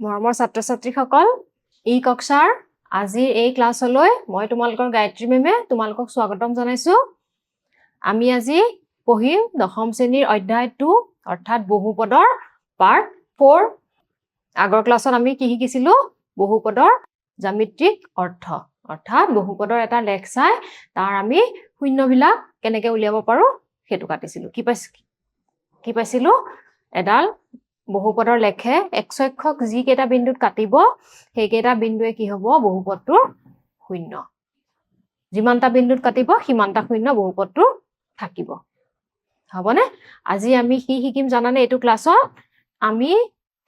মৰমৰ ছাত্ৰ-ছাত্ৰীসকল, ই কক্ষাৰ আজিৰ এই ক্লাছলৈ মই তোমালোকৰ গায়ত্ৰী মেমে তোমালোকক স্বাগতম জনাইছো। আমি আজি পঢ়িম দশম শ্ৰেণীৰ অধ্যায় 2 অৰ্থাৎ বহুপদৰ পাৰ্ট 4। আগৰ ক্লাছত আমি কি শিকিছিলো? বহুপদৰ জ্যামিতিক অৰ্থ অৰ্থাৎ বহুপদৰ এটা লেখ চাই তাৰ আমি শূন্যবিলাক কেনেকৈ উলিয়াব পাৰো সেইটো কাটিছিলো। কি পাইছিলো? এডাল বহুপদৰ লেখে x অক্ষক যি কেইটা বিন্দুত কাটিব সেই কেইটা বিন্দুৱে কি হ'ব? বহুপদটোৰ শূন্য। যিমানটা বিন্দুত কাটিব সিমানটা শূন্য বহুপদটো থাকিব। হ'বনে? আজি আমি কি শিকিম জানানে? এইটো ক্লাছত আমি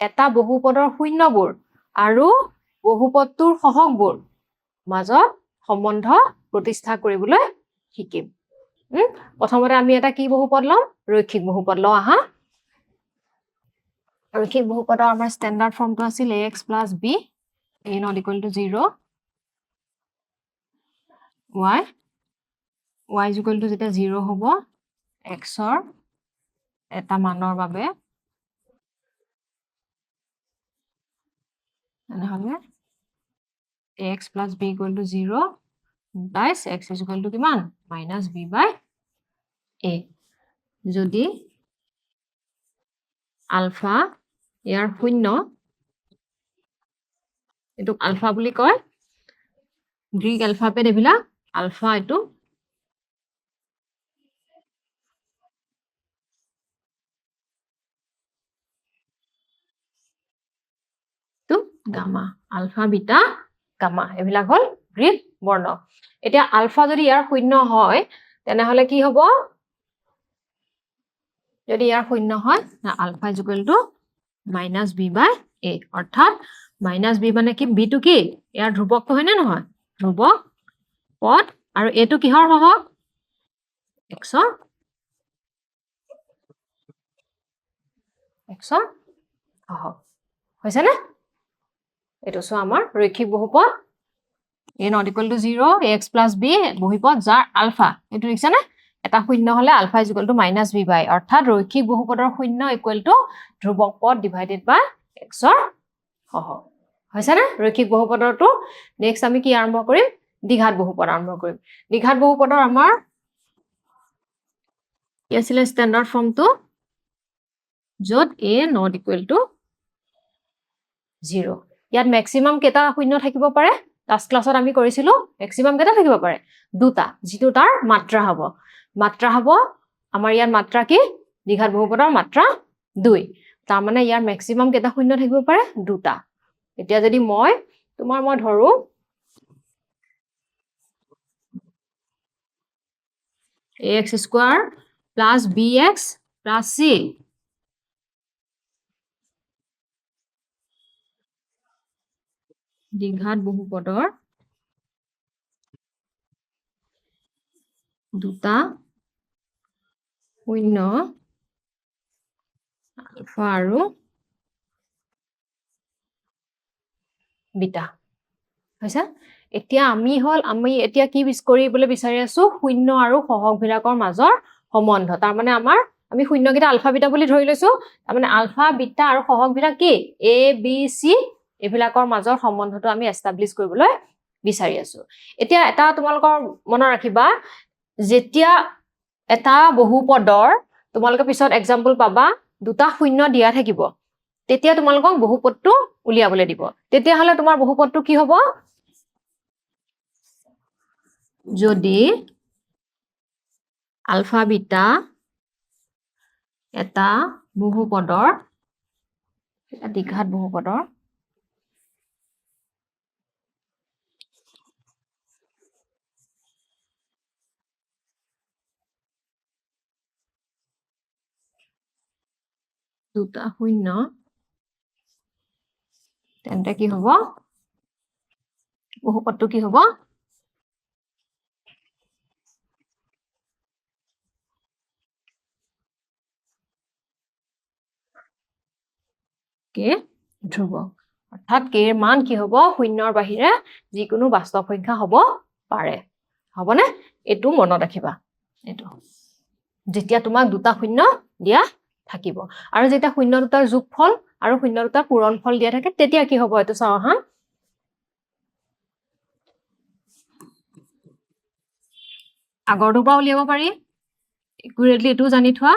এটা বহুপদৰ শূন্যবোৰ আৰু বহুপদটোৰ সহগবোৰ মাজত সম্বন্ধ প্ৰতিষ্ঠা কৰিবলৈ শিকিম। প্ৰথমতে আমি এটা কি বহুপদ লম? ৰৈখিক বহুপদ লওঁ আহা। ৰৈখিক বহুপদৰ আমাৰ ষ্টেণ্ডাৰ্ড ফৰ্মটো আছিল ax plus b a not equal to 0 y is equal to যেতিয়া 0 হ'ব x ৰ এটা মানৰ বাবে এনেহ'লে ax plus b equal to 0 plus x is equal to কিমান? minus b by a। যদি আলফা ইয়াৰ শূন্য, এইটোক আলফা বুলি কয়, গ্ৰীক এলফাবেট এইবিলাক আলফা, এইটো গামা, আলফা বিটা গামা এইবিলাক হ'ল গ্ৰীক বৰ্ণ। এতিয়া আলফা যদি ইয়াৰ শূন্য হয় তেনেহ'লে কি হ'ব? যদি ইয়াৰ শূন্য হয় alpha is equal to minus B by A, অৰ্থাৎ মাইনাছ বি মানে কি? বিটো কি? ইয়াৰ ধ্ৰুৱকটো হয়নে নহয়? ধ্ৰুৱক পদ। আৰু এইটো কিহৰ সহগ? এক্সৰ সহগ। হৈছেনে? এইটো চোৱা আমাৰ ৰৈখিক বহুপদ a not equal to 0 ax plus b বহুপদ যাৰ আলফা, এইটো দেখিছানে? এটা শূন্য হলে alpha is equal to minus B by, অৰ্থাৎ ৰৈখিক বহুপদৰ শূন্য ইকুৱেল টু ধ্ৰুৱক পদ ডিভাইডেড বাই এক্সৰ সহগ। হৈছেনে ৰৈখিক বহুপদৰটো? নেক্সট আমি কি আৰম্ভ কৰিম? দ্বিঘাত বহুপদ আৰম্ভ কৰিম। দ্বিঘাত বহুপদৰ আমাৰ কি আছিলে ষ্টেণ্ডাৰ্ড ফৰ্মটো? য'ত a not equal to 0। ইয়াত মেক্সিমাম কেইটা শূন্য থাকিব পাৰে? লাষ্ট ক্লাছত আমি কৰিছিলো মেক্সিমাম কেইটা থাকিব পাৰে? দুটা, যিটো তাৰ মাত্ৰা হ'ব। মাত্ৰা হ'ব আমাৰ ইয়াত মাত্ৰা কি? দ্বিঘাত বহুপদৰ মাত্ৰা 2। তাৰমানে ইয়াৰ মেক্সিমাম কেইটা শূন্য থাকিব পাৰে? দুটা। এতিয়া যদি মই ধৰো ax square plus bx plus c দ্বিঘাত বহুপদৰ দুটা শূন্য আলফা আৰু বিটা। হৈছে? এতিয়া আমি এতিয়া কি কৰিবলৈ বিচাৰি আছো? শূন্য আৰু সহগবিলাকৰ মাজৰ সম্বন্ধ। তাৰমানে আমি শূন্যকেইটা আলফা বিটা বুলি ধৰি লৈছো। তাৰমানে আলফা বিটা আৰু সহগবিলাক কি? a b c এইবিলাকৰ মাজৰ সম্বন্ধটো আমি এষ্টাব্লিছ কৰিবলৈ বিচাৰি আছো। এতিয়া এটা তোমালোকৰ মনত ৰাখিবা, যেতিয়া এটা বহুপদৰ তোমালোকে পিছত এক্সাম্পল পাবা দুটা শূন্য দিয়া থাকিব, তেতিয়া তোমালোকক বহুপদটো উলিয়াবলৈ দিব। তেতিয়াহ'লে তোমাৰ বহুপদটো কি হ'ব? যদি আলফা বিটা এটা বহুপদৰ, দ্বিঘাত বহুপদৰ দুটা শূন্য, তেন্তে কি হ'ব? বহুপদটো কি হ'ব? কে ধ্ৰুৱক। অৰ্থাৎ কে ৰ মান কি হ'ব? শূন্যৰ বাহিৰে যিকোনো বাস্তৱ সংখ্যা হ'ব পাৰে। হ'বনে? এইটো মনত ৰাখিবা। এইটো যেতিয়া তোমাক দুটা শূন্য দিয়া থাকিব আৰু যেতিয়া শূন্য দুটাৰ যোগফল আৰু শূন্য দুটাৰ পূৰণফল দিয়া থাকে তেতিয়া কি হ'ব এইটো চাও হা আগৰটো পৰা উলিয়াব পাৰি একুৰেটলি এটো জানি থোৱা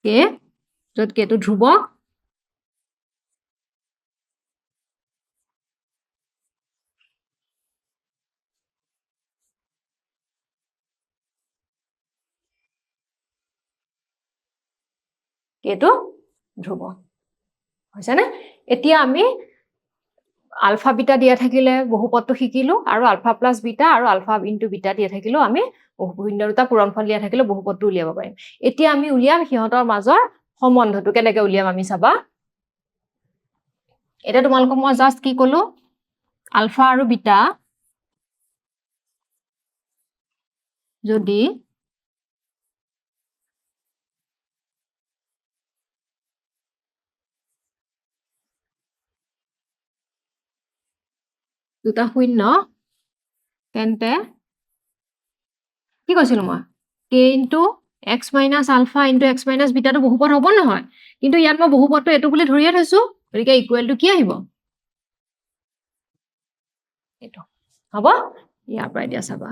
কে য'ত কেটো ধ্ৰুব কেটো ধ্ৰুব হৈছে না এতিয়া আমি আলফা বিটা দিয়া থাকিলে বহুপদটো শিকিলো আৰু আলফা প্লাস বিটা আৰু আলফা ইনটু বিটা দিয়া থাকিলেও আমি শূন্য দুটা পূৰণফল দিয়া থাকিলে বহুপদটো উলিয়াব পাৰিম এতিয়া আমি উলিয়াম সিহঁতৰ মাজৰ সম্বন্ধটো কেনেকৈ উলিয়াম আমি চাবা এটা তোমালোকক মই জাস্ট কি কলো আলফা আৰু বিটা যদি দুটা শূন্য তেন্তে কি কৈছিলো মই k into x minus alpha into x minus বিটাটো বহুপদ হ'ব নহয় কিন্তু ইয়াত মই বহুপদটো এটো বুলি ধৰিয়ে থৈছো গতিকে ইকুৱেল টু কি আহিব এটো হ'ব ইয়াৰ পৰা দিয়া চাবা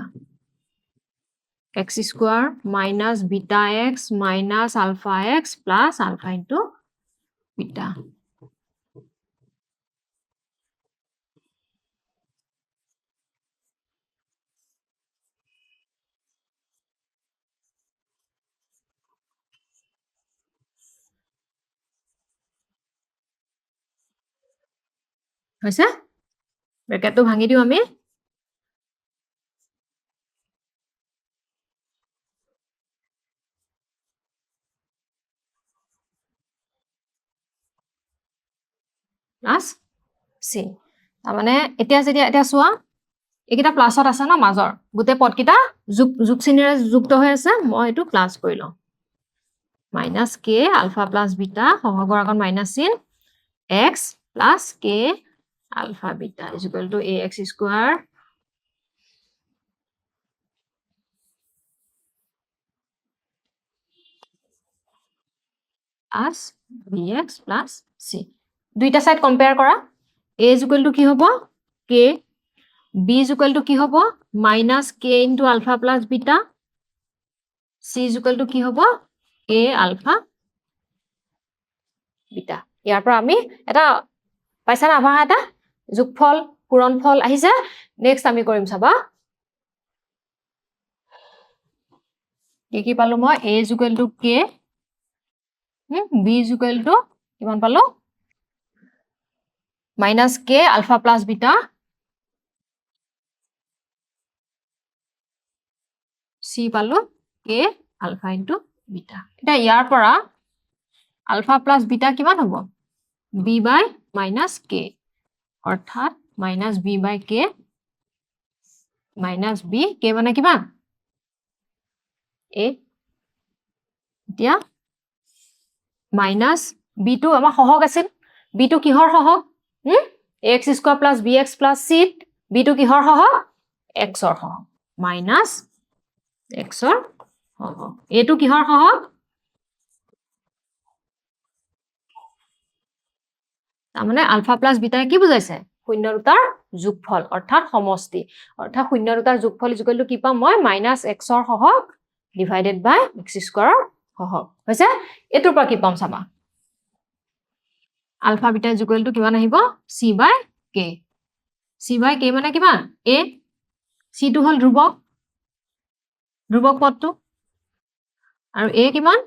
x square minus beta x minus alpha x plus alpha into beta হৈছে ব্ৰেকেটটো ভাঙি দিও আমি প্লাস সি তাৰমানে এতিয়া যেতিয়া এতিয়া চোৱা এইকেইটা প্লাছত আছে ন মাজৰ গোটেই পদকেইটা যোগ চিনেৰে যুক্ত হৈ আছে মই এইটো প্লাস কৰি লওঁ minus k alpha plus beta সহগৰ আগত মাইনাস চিন x plus k alpha beta is equal to ax square plus bx plus c দুইটা সাইড কম্পেয়াৰ কৰা a ইজ ইকুৱেল টু কি হ'ব k b is equal to কি হ'ব minus k into alpha plus beta c is equal to কি হ'ব a ULFA beta ইয়াৰ পৰা আমি এটা পাইছা না আভা এটা যোগফল পূৰণফল আহিছে নেক্সট আমি কৰিম চাবা কি পালো মই a is equal to k b is equal to কিমান পালো minus k alpha plus beta c পালো k আলফা ইনটু বিটা এটা ইয়াৰ পৰা আলফা প্লাস বিটা কিমান হ'ব b বাই মাইনাস k অৰ্থাৎ minus b by k minus b k মানে কিমান a এতিয়া মাইনাস b টো আমাৰ সহগ আছিল b টো কিহৰ সহগ ax square plus bx plus c b টো কিহৰ সহগ x ৰ সহগ মাইনাস x ৰ সহগ a টো কিহৰ সহগ তাৰমানে আলফা প্লাস বিটা কি বুজাইছে শূন্য দুটাৰ যোগফল অৰ্থাৎ সমষ্টি অৰ্থাৎ শূন্য দুটাৰ যোগফল ইজ ইকুৱেল টু কি পাম মই মাইনাস x ৰ সহগ ডিভাইডেড বাই x স্কয়াৰ সহগ হৈছে এটোৰ পৰা কি পাম চাবা alpha beta is equal to কিমান আহিব c বাই k c বাই k মানে কিমান a c টো হল ধ্ৰুৱক পদটো আৰু a কিমান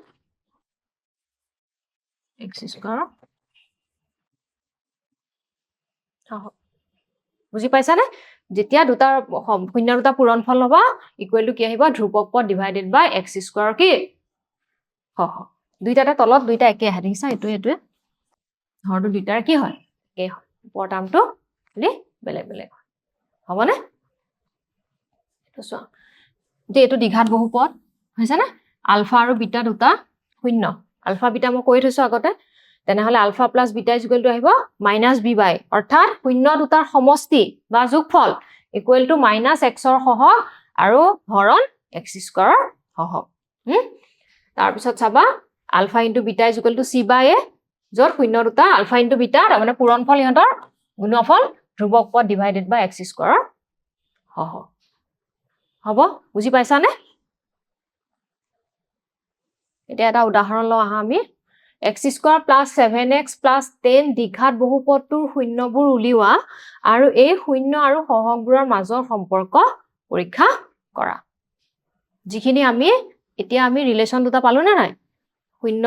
x স্কয়াৰ বুজি পাইছা নে যেতিয়া দুটা শূন্য দুটা পূৰণফল হ'ব ইকুৱেল টু কি আহিব ধ্ৰুৱক পদ ডিভাইডেড বাই x স্কয়াৰ কি সহগ দুইটাতে তলত দুইটা একে আহে দেখিছা এটোৱে হৰটো দুইটাৰ কি হয় একে হয় ওপৰ টাৰ্মটো বেলেগ বেলেগ হবনে চোৱা যে এইটো দ্বিঘাত বহুপদ হৈছে না আলফা আৰু বিটা দুটা শূন্য আলফা বিটা মই কৈ থৈছো আগতে তেনেহলে alpha plus beta equal to আহিব মাইনাস বি বাই অৰ্থাৎ শূন্য দুটাৰ সমষ্টি বা যোগফল ইকুৱেল টু মাইনাস এক্সৰ সহগ আৰু হৰণ এক্স স্কয়াৰৰ সহগ তাৰপিছত চাবা alpha into beta equal to C by A য'ত শূন্য দুটা আলফা ইনটু বিটা তাৰমানে পূৰণফল ইহঁতৰ গুণফল ধ্ৰুৱক পদ ডিভাইডেড বাই এক্স স্কয়াৰৰ সহগ হ'ব বুজি পাইছানে এটা এটা উদাহৰণ লওঁ আহা আমি x square plus 7x plus 10 দ্বিঘাত বহুপদটোৰ শূন্যবোৰ উলিওৱা আৰু এই শূন্য আৰু সহগবোৰৰ মাজৰ সম্পৰ্ক পৰীক্ষা কৰা যিখিনি আমি এতিয়া আমি ৰিলেচন দুটা পালো না নাই শূন্য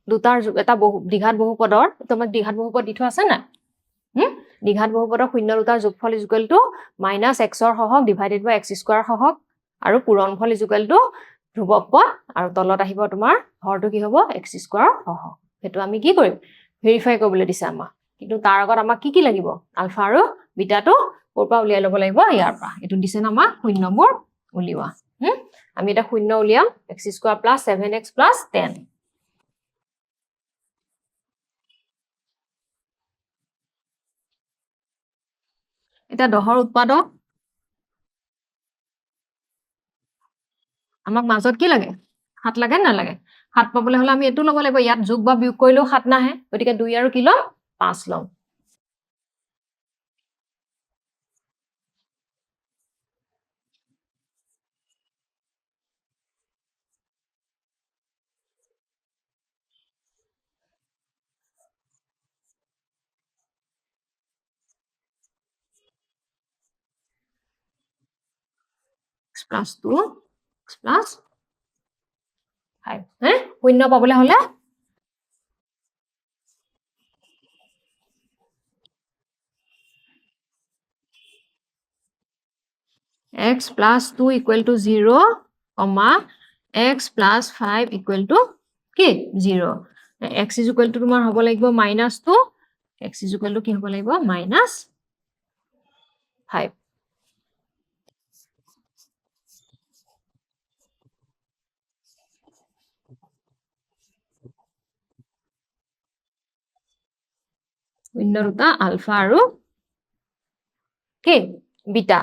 দুটাৰ এটা দ্বিঘাত বহুপদৰ তোমাক দ্বিঘাত বহুপদ দি থোৱা আছে না দ্বিঘাত বহুপদৰ শূন্য দুটাৰ যোগফল ইকুৱেল টু মাইনাস এক্সৰ সহগ ডিভাইডেড বাই এক্স স্কয়াৰ সহগ আৰু পূৰণফল ইকুৱেল টু ধ্ৰুৱক পদ আৰু তলত আহিব তোমাৰ হৰটো কি হ'ব এক্স স্কয়াৰ সহগ হেতু আমি কি কৰিম ভেৰিফাই কৰিবলৈ দিছে আমাক কিন্তু তাৰ আগত আমাক কি লাগিব আলফা আৰু বিটাটো ক'ৰ পৰা উলিয়াই ল'ব লাগিব ইয়াৰ পৰা এটো দিছে না আমাক শূন্যবোৰ উলিওৱা আমি এটা শূন্য উলিয়াম x square plus 7x plus 10 এটা দহৰ উৎপাদক আমাক মাজত কি লাগে 7 লাগে না লাগে 7 পাবলৈ হলে আমি এটো ল'ব লাগিব ইয়াত যোগ বা বিয়োগ কৰিলেও 7 নাহে গতিকে 2 আৰু কি ল'ম 5 ল'ম x plus 2 x plus 5 শূন্য পাবলৈ হলে x plus 2 equal to 0 comma x plus 5 equal to কি 0 x is equal to তোমাৰ হ'ব লাগিব -2 x is equal to কি হ'ব লাগিব -5 শূন্য দুটা আলফা আৰু কি বিটা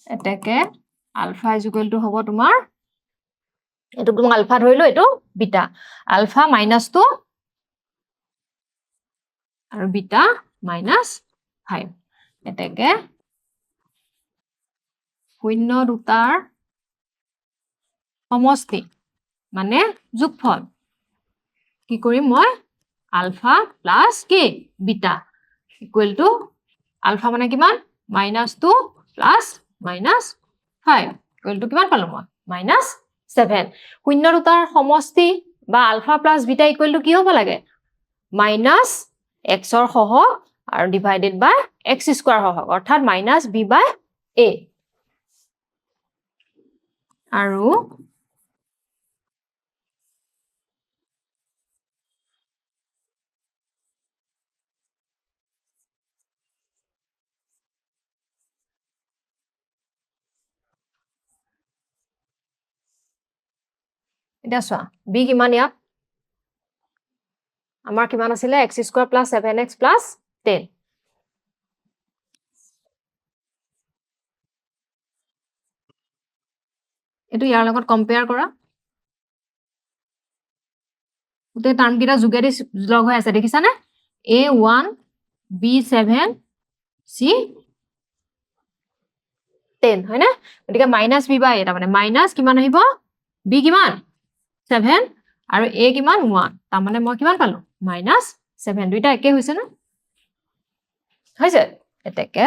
এটাকে আলফা ইজ ইকুৱেল টু হ'ব তোমাৰ এটো তুমি আলফা ধৰিলো এটো বিটা আলফা -2 আৰু বিটা -5 এটাকে শূন্য দুটাৰ সমষ্টি মানে যোগফল কি কৰিম মই আলফা প্লাস কি বিটা ইকুৱেল টু আলফা মানে কিমান -2 প্লাস -5 ইকুৱেল টু কিমান পালো মই -7 শূন্য দুটাৰ সমষ্টি বা alpha plus beta equal to কি হ'ব লাগে -xৰ সহগ আৰু ডিভাইডেড বাই x স্কয়াৰ সহগ অৰ্থাৎ -b বাই a আৰু এটা চোৱা b কিমান ইয়াত আমাৰ কিমান আছিলে x square plus 7x plus 10 এটো ইয়াৰ লগত কম্পেয়াৰ কৰা উতে টাৰ্ম কিটা যোগেদি লগ হৈ আছে দেখিছানে a1 b7 c10 হয় না গতিকে -b বাই এটা মানে মাইনাস কিমান আহিব b কিমান 7 আৰু a কিমান 1 তাৰ মানে মই কিমান পালো -7 দুইটা একে হৈছে না হৈছে এটাকে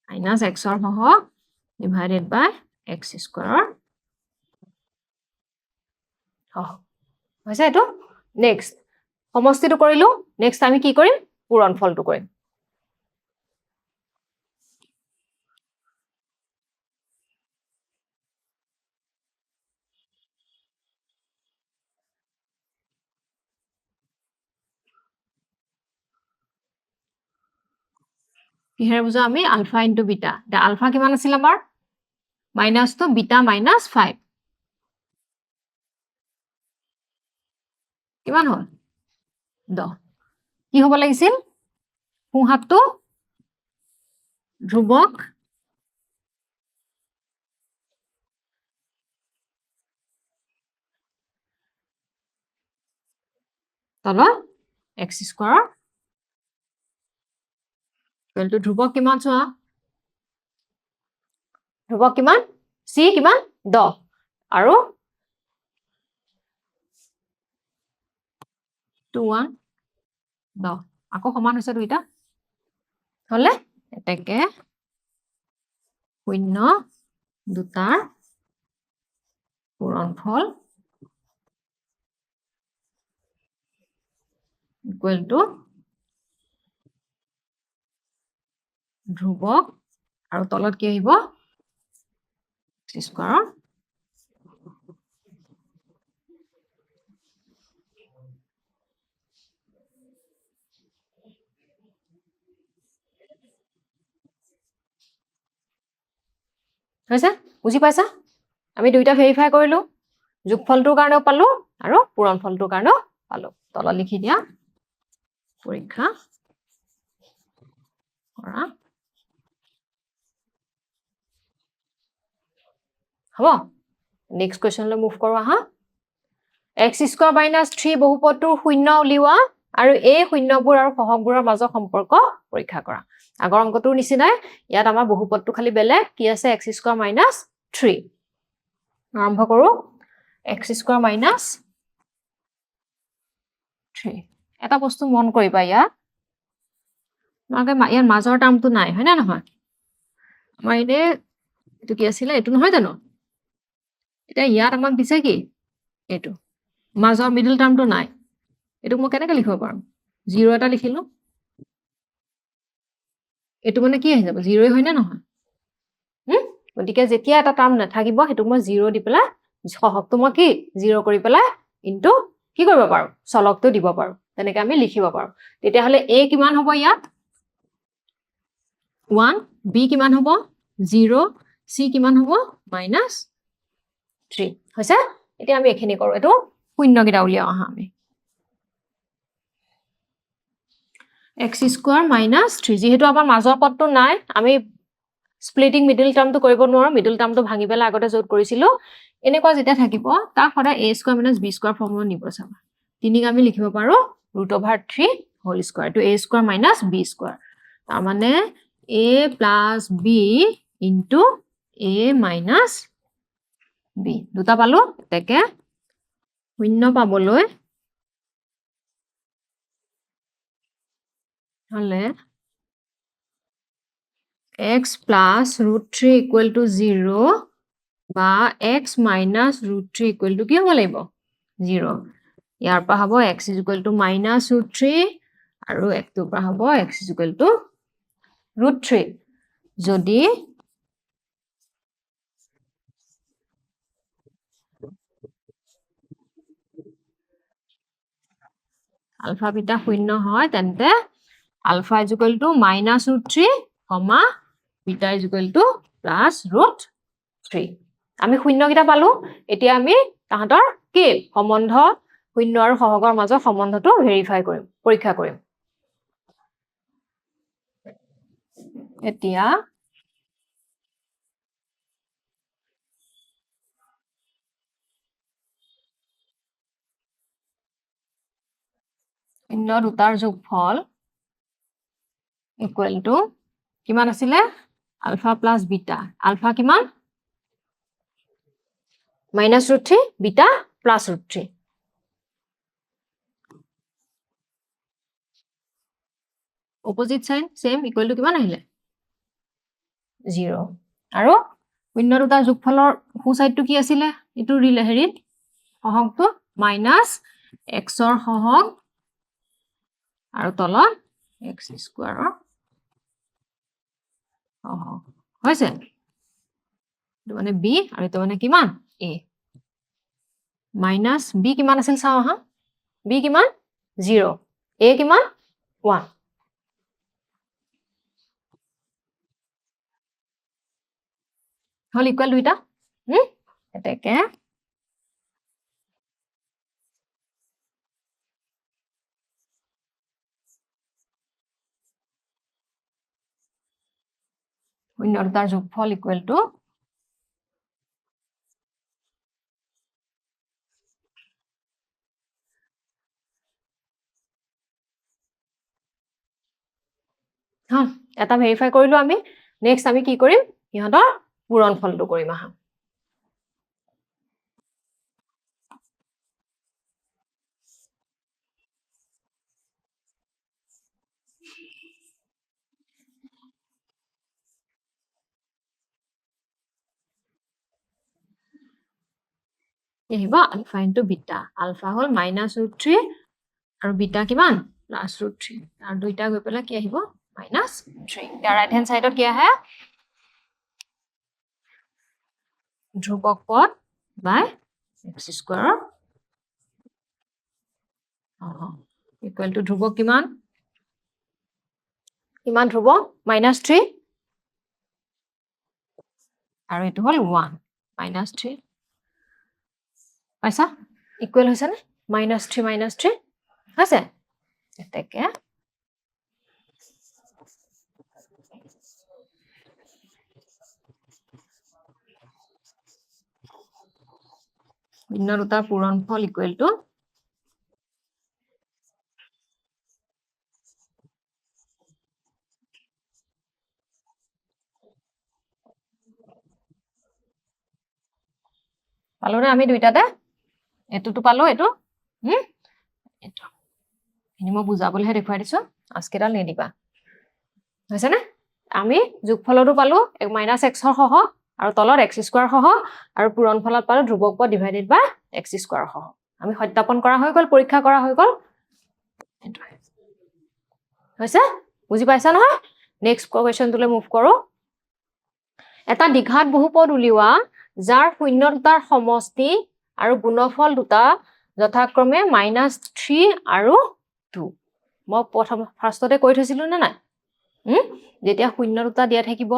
-xৰ সহগ ডিভাইডেড বাই x স্কয়াৰ হৈছে এটো নেক্সট সমষ্টিটো কৰিলো নেক্সট আমি কি কৰিম পূৰণফলটো কৰিম কিহেৰে বুজো আমি আলফা ইনটু বিটা দা আলফা কিমান আছিল আমাৰ মাইনাস তো বিটা মাইনাস 5 কিমান হ'ল 10 কি হ'ব লাগিছিল সোঁহাতটো ধ্ৰুৱক তলত x স্কয়াৰ ইকুৱেল টু ধ্ৰুৱক কিমান চোৱা ধ্ৰুৱক কিমান c কিমান 10 আৰু 2 1 10 আকৌ সমান হৈছে দুইটা হলে এতেকে 0 দুটাৰ পূৰণফল ইকুৱেল টু ধ্ৰুৱক আৰু তলত কি আহিব x স্কয়াৰ হৈছে বুজি পাইছা আমি দুইটা ভেৰিফাই কৰিলো যোগফলটোৰ কাৰণেও পালো আৰু পূৰণফলটোৰ কাৰণেও পালো তলত লিখি দিয়া পৰীক্ষা কৰা হ'ব নেক্সট কোৱেশ্চনলৈ মুভ কৰো আহা x স্কয়াৰ মাইনাস 3 বহুপদটোৰ শূন্য উলিওৱা আৰু এই শূন্যবোৰ আৰু সহগবোৰৰ মাজৰ সম্পৰ্ক পৰীক্ষা কৰা আগৰ অংকটোৰ নিচিনাই ইয়াত আমাৰ বহুপদটো খালি বেলেগ কি আছে x স্কয়াৰ মাইনাস 3 আৰম্ভ কৰো x স্কয়াৰ মাইনাস 3 এটা বস্তু মন কৰিবা ইয়াত ইয়াৰ মাজৰ টাৰ্মটো নাই হয় না নহয় আমাৰ এনে এটো কি আছিল এটো নহয় জানো এটা ইয়াত আমাক দিছে কি এটো মাজৰ মিডল টাৰ্মটো নাই এটো মই কেনেকৈ লিখিব পাৰো 0 এটা লিখিলো এটো মানে কি আহি যাব 0 হয় না নহয় গতিকে যেতিয়া এটা টাৰ্ম নাথাকিব হেতু মই 0 দি পেলাই সহগটো মই কি 0 কৰি পেলাই ইনটু কি কৰিব পাৰো চলকটো দিব পাৰো তেনেকৈ আমি লিখিব পাৰো তেতিয়া হলে a কিমান হ'ব ইয়াত 1 b কিমান হ'ব 0 c কিমান হ'ব -3 হৈছে এতিয়া আমি এখিনি কৰো এটো শূন্য গিটা উলিয়াও আহা আমি x স্কয়াৰ -3 যেহেতু আমাৰ মাজৰ পদটো নাই আমি স্প্লিটিং মিডল টাৰ্মটো কৰিব নোৱাৰো মিডল টাৰ্মটো ভাঙি পেলাই আগতে যত কৰিছিলো এনেকুৱা যেটা থাকিব তা সদা a square - b square formula নিব চাবা তিনিক আমি লিখিব পাৰো √3 whole square to a square - b square তাৰ মানে a + b into a - b দুটা পালো তেকে শূন্য পাবলৈ হলে x plus √3 equal to 0 বা x minus √3 equal to কি হ'ব লাগিব 0 ইয়াৰ পৰা হ'ব x is equal to minus √3 আৰু একটোৰ পৰা হ'ব x is equal to √3 যদি আলফা বিটা শূন্য হয় তেন্তে alpha is equal to minus √3 comma beta is equal to plus √3 আমি শূন্য গিটা পালো এতিয়া আমি তাহাঁতৰ কি সম্বন্ধ শূন্য আৰু সহগৰ মাজৰ সম্বন্ধটো ভেৰিফাই কৰিম পৰীক্ষা কৰিম এতিয়া শূন্য দুটাৰ যোগফল ইকুৱেল টু কিমান আছিলে আলফা প্লাস বিটা আলফা কিমান -√3 বিটা +√3 opposite sign same equal to কিমান আহিলে 0 আৰু শূন্য দুটাৰ যোগফলৰ সো সাইডটো কি আছিলে ইটো হেৰিত সহগটো -x ৰ সহগ আৰু তলত x স্কয়াৰৰ সহগ হৈছে এটো মানে b আৰু এটো মানে কিমান a মাইনাস b কিমান আছিল চাও হা b কিমান 0 a কিমান 1 হল ইকুৱেল দুইটা এতেকে শূন্য দুটাৰ যোগফল ইকুৱেল টু এটা ভেৰিফাই কৰিলো আমি নেক্সট আমি কি কৰিম ইহঁতৰ পূৰণফলটো কৰিম আহা আহিব আলফা ইনটু বিটা আলফা হল -√3 আৰু বিটা কিমান +√3 আৰু দুইটা গৈ পেলাই কি আহিব -3 ইয়াৰ ৰাইট হেণ্ড সাইডত কি আহে ধ্ৰুবক পদ বাই x² ইকুৱেল টু ধ্ৰুবক কিমান ধ্ৰুবক -3 আৰু এটো হল 1 -3 পাইছা ইকুৱেল হৈছে নে -3 হৈছে এতেকে শূন্য দুটাৰ পূৰণফল ইকুৱেল টু পালো নে আমি দুইটাতে এটোটো পালো এটো এটো এনি মই বুজাবলৈহে দেখুৱাই দিছো আজকেডাল নিদিবা হৈছে নে আমি যোগফলটো পালো -x সহ আৰু তলত x² সহ আৰু পূৰণফলত পালো ধ্ৰুবক পদ ডিভাইডেড বাই x² সহ আমি সত্যাপন কৰা হৈ গল পৰীক্ষা কৰা হৈ গল হৈছে বুজি পাইছা নহয় নেক্সট কোৱেশ্চনটোলৈ মুভ কৰো এটা দ্বিঘাত বহুপদ উলিওৱা যাৰ শূন্য দুটাৰ সমষ্টি আৰু গুণফল দুটা যথাক্ৰমে -3 আৰু 2 মই প্ৰথম ফাৰ্ষ্টতে কৈ থৈছিলো না নাই যেতিয়া শূন্য দুটা দিয়া থাকিব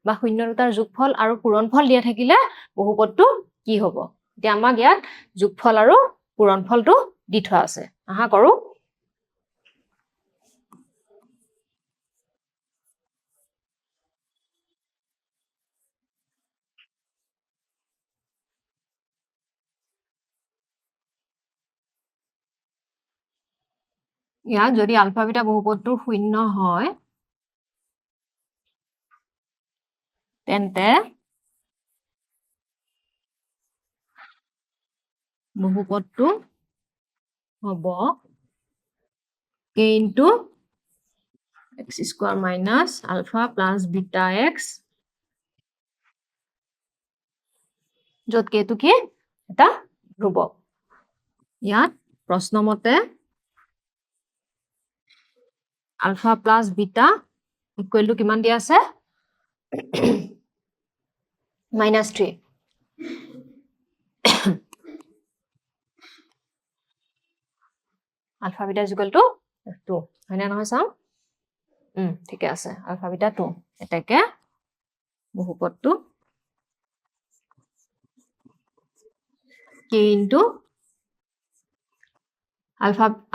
বা শূন্য দুটাৰ যোগফল আৰু পূৰণফল দিয়া থাকিলে বহুপদটো কি হ'ব এতিয়া আমাক ইয়াত যোগফল আৰু পূৰণফলটো দি থোৱা আছে আহা কৰো ইয়াত যদি আলফা বিটা বহুপদটো শূন্য হয় তেন্তে বহুপদটো হ'ব k into x² minus alpha plus beta x য'ত k টো কি এটা ধ্ৰুবক ইয়াত প্ৰশ্নমতে alpha plus beta equal to কিমান দিয়া আছে -3 আলফা বিটা ইকুৱেল টু 2 হয়নে নহয় চাও ঠিকে আছে আলফা বিটা 2 এটাকে বহুপদটো k into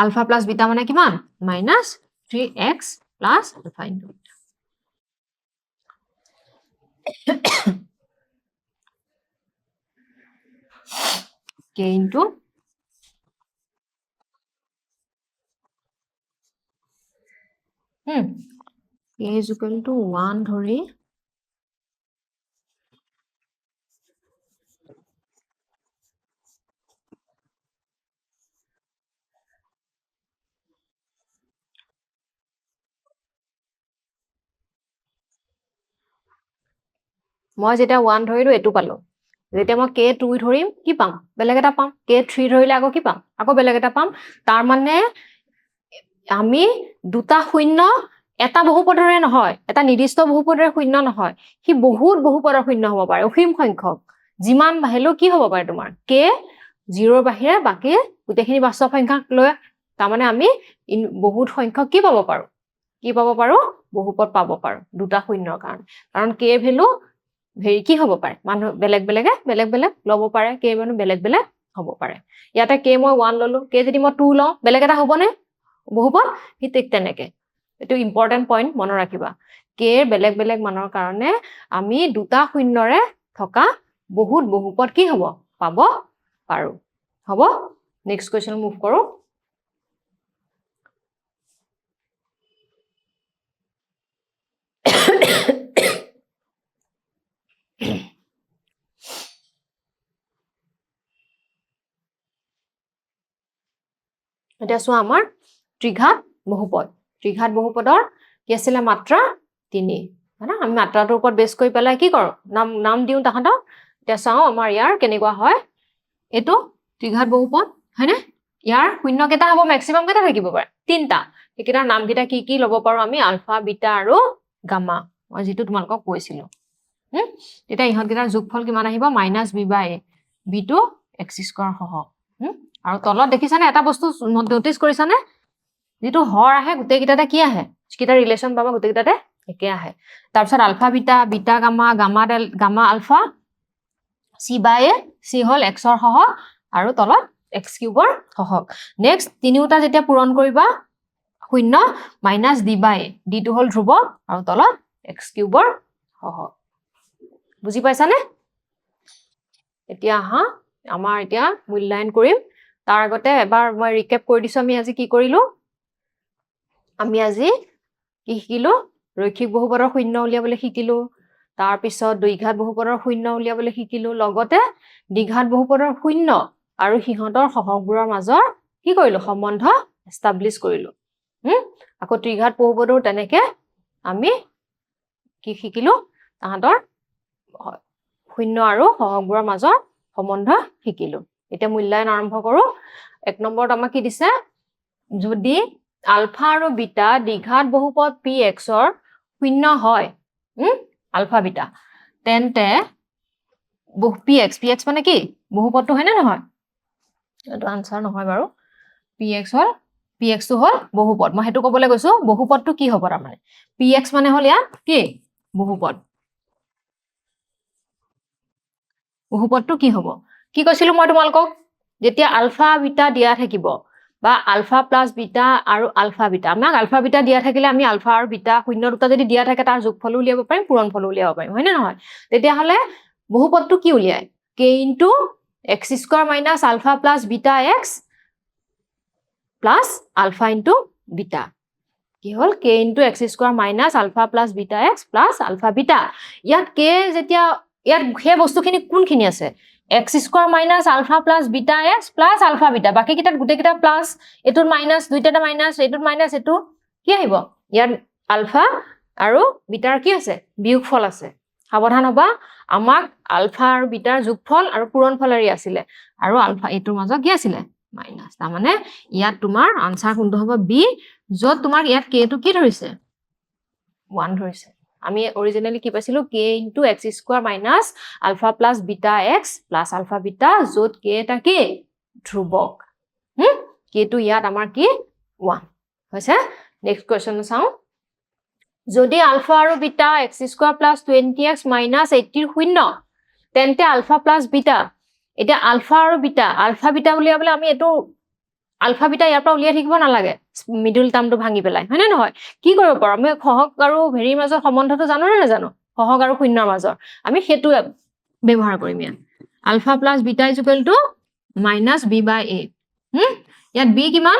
alpha plus beta মানে কিমান -3x plus alpha into k into k is equal to 1 ধৰি মই যেতিয়া 1 ধৰিলো এটো পালো যেতিয়া মই k2 ধৰিম কি পাম বেলেগ এটা পাম k3 ধৰিলে আকৌ কি পাম আকৌ বেলেগ এটা পাম তাৰ মানে আমি দুটা শূন্য এটা বহুপদৰে নহয় এটা নিৰ্দিষ্ট বহুপদৰে শূন্য নহয় হি বহুত বহুপদৰ শূন্য হ'ব পাৰে অসীম সংখ্যক যিমান বাহিলো কি হ'ব পাৰে তোমাৰ k 0 বাহিৰে বাকি গোটেইখিনি বাস্তৱ সংখ্যাক লৈ তাৰ মানে আমি বহুত সংখ্যক কি পাব পাৰো বহুপদ পাব পাৰো দুটা শূন্যৰ কাৰণ k ভ্যালু ভেৰি কি হ'ব পাৰে মানুহ বেলেগ বেলেগ ল'ব পাৰে কে মানুহ বেলেগ হ'ব পাৰে ইয়াতে কে মই 1 ললো কে যদি মই 2 লওঁ বেলেগ এটা হ'বনে বহুপদ কি ঠিক তেনেকে এটো ইম্পৰ্টেন্ট পইণ্ট মনত ৰাখিবা কে বেলেগ মানৰ কাৰণে আমি দুটা শূন্যৰে থকা বহুপদ কি হ'ব পাব পাৰো হ'ব নেক্সট কোৱেশ্চন মুভ কৰো এটা চোৱা আমাৰ ত্ৰিঘাত বহুপদৰ কি আছিলে মাত্ৰা 3 হয়না আমি মাত্ৰাটোৰ ওপৰত বেছ কৰি পেলাই কি কৰো নাম দিও তাহাঁতক এতিয়া চাও আমাৰ ইয়াৰ কেনেকুৱা হয় এটো ত্ৰিঘাত বহুপদ হয়নে ইয়াৰ শূন্য কেইটা হ'ব ম্যাক্সিমাম কেইটা থাকিব পাৰে 3টা একেটাৰ নাম কেইটা কি ল'ব পাৰো আমি আলফা বিটা আৰু গামা মই যেটো তোমালোকক কৈছিলো তেতিয়া ইহত কেইটাৰ যোগফল কিমান আহিব -b/a b টো x² সহ আৰু তলত দেখিছানে এটা বস্তু নোটিস কৰিছানে যেটো হৰ আহে গুটে কিটাতে কি আহে কিটা ৰিলেচন পাবা গুটে কিটাতে একে আহে তাৰ পিছত alpha beta gamma alpha c/a c হল x ৰ সহ আৰু তলত x³ ৰ সহগ নেক্সট তিনিওটা যেতিয়া পূৰণ কৰিবা 0 -d/a d টো হল ধ্ৰুৱক আৰু তলত x³ ৰ সহগ বুজি পাইছানে এতিয়া আমাৰ এতিয়া মূল্যায়ন কৰিম তাৰ আগতে এবাৰ মই ৰিকেপ কৰি দিছো আমি আজি কি কৰিলো আমি আজি কি শিকিলো ৰৈখিক বহুপদৰ শূন্য উলিয়াবলৈ শিকিলো তাৰ পিছত দ্বিঘাত বহুপদৰ শূন্য উলিয়াবলৈ শিকিলো লগতে দ্বিঘাত বহুপদৰ শূন্য আৰু সিহঁতৰ সহগবোৰৰ মাজৰ কি কৰিলো সম্বন্ধ এস্টাবলিশ কৰিলো আকৌ ত্ৰিঘাত বহুপদৰ তেনেকে আমি কি শিকিলো তাহাঁতৰ শূন্য আৰু সহগবোৰৰ মাজৰ সম্বন্ধ শিকিলো এতিয়া মূল্যায়ন আৰম্ভ কৰো 1 নম্বৰত আমাক কি দিছে যদি আলফা আৰু বিটা দ্বিঘাত বহুপদ px ৰ শূন্য হয় আলফা বিটা তেন্তে px মানে কি বহুপদটো হয় না নহয় এটো আনসাৰ নহয় বাৰু px টো হল বহুপদ মই হেতু ক'বলৈ গৈছো বহুপদটো কি হ'ব তাৰ মানে px মানে হল ইয়া কি বহুপদটো কি হ'ব কি কৈছিলো মই তোমালোকক যেতিয়া আলফা বিটা দিয়া থাকিব বা আলফা প্লাস বিটা আৰু আলফা বিটা আমাক আলফা বিটা দিয়া থাকিলে আমি আলফা আৰু বিটা শূন্য দুটা যদি দিয়া থাকে তাৰ যোগফল উলিয়াব পাৰিম পূৰণফল উলিয়াব পাৰিম হয় না নহয় তেতিয়া হলে বহুপদটো কি উলিয়ায় k * x² - alpha plus beta x plus alpha * beta কি হল k * x² - alpha plus beta x plus alpha beta ইয়াত k যেতিয়া ইয়াত সেই বস্তুখিনি কোনখিনি আছে x² - alpha plus beta x plus alpha beta বাকি কিটাত গুটে কিটা প্লাস এটোত মাইনাস দুইটাটা মাইনাস এটোত মাইনাস এটো কি আহিব ইয়াত আলফা আৰু বিটাৰ কি আছে বিয়োগফল আছে সাৱধান হবা আমাক আলফা আৰু বিটাৰ যোগফল আৰু পূৰণফলৰি আছিল আৰু আলফা এটোৰ মাজত কি আছিল মাইনাস তাৰ মানে ইয়াত তোমাৰ আনসাৰ কোনটো হ'ব বি যত তোমাৰ ইয়াত k টো কি ধৰিছে 1 ধৰিছে আমি অৰিজিনালি কি পাইছিলো k * x² - alpha plus beta x plus alpha beta যত k এটা কি ধ্ৰুৱক k টো ইয়াত আমাৰ কি 1 হৈছে নেক্সট কোৱেশ্চন চাও যদি আলফা আৰু বিটা x² + 20x - 80 শূন্য তেন্তে আলফা প্লাস বিটা এটা আলফা আৰু বিটা উলিয়াবলৈ আমি এটো আলফা বিটা ইয়াৰ পৰা উলিয়াই থাকিব নালাগে মিডল টাৰ্মটো ভাঙি পেলাই হয় না নহয় কি কৰিব পাৰো আমি সহগ আৰু ভেৰিৰ মাজৰ সম্বন্ধটো জানো নে নাজানো সহগ আৰু শূন্যৰ মাজৰ আমি হেতু ব্যৱহাৰ কৰিম ইয়াত আলফা প্লাস বিটা = -b/a ইয়াত b কিমান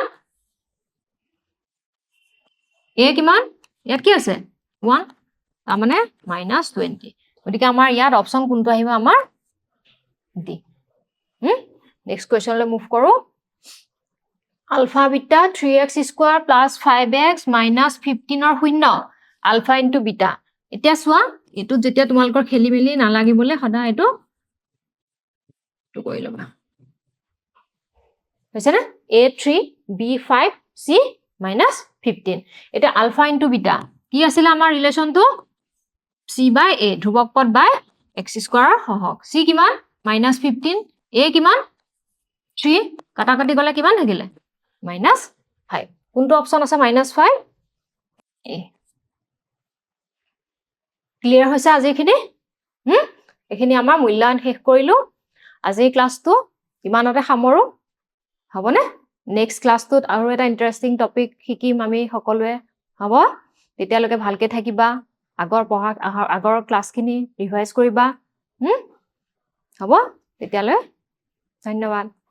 a কিমান ইয়াত কি আছে 1 তাৰ মানে -20 গতিকে আমাৰ ইয়াত অপচন কোনটো আহিব আমাৰ ডি নেক্সট কোৱেশ্চনলৈ মুভ কৰো আলফা বিটা 3x² + 5x - 15 ৰ শূন্য আলফা * বিটা এতিয়া চোৱা এটো যেতিয়া তোমালোকৰ খেলি মেলি নালাগিবলে সদা এটো কৰি লবা হৈছে না a3 b5 c - 15 এটা আলফা * বিটা কি আছিল আমাৰ ৰিলেচনটো c/a ধ্ৰুৱক পদ বাই x² ৰ সহগ c কিমান -15 a কিমান 3 কাটা কাটি গলে কিমান থাকিলে -5 কোনটো অপচন আছে -5 এ ক্লিয়াৰ হৈছে আজিখিনি এইখিনি আমাৰ মূল্যায়ন শেষ কৰিলোঁ আজিৰ ক্লাছটো ইমানতে সামৰো হ'বনে নেক্সট ক্লাছটোত আৰু এটা ইণ্টাৰেষ্টিং টপিক শিকিম আমি সকলোৱে হ'ব তেতিয়ালৈকে ভালকৈ থাকিবা আগৰ ক্লাছখিনি ৰিভাইজ কৰিবা হ'ব তেতিয়ালৈ ধন্যবাদ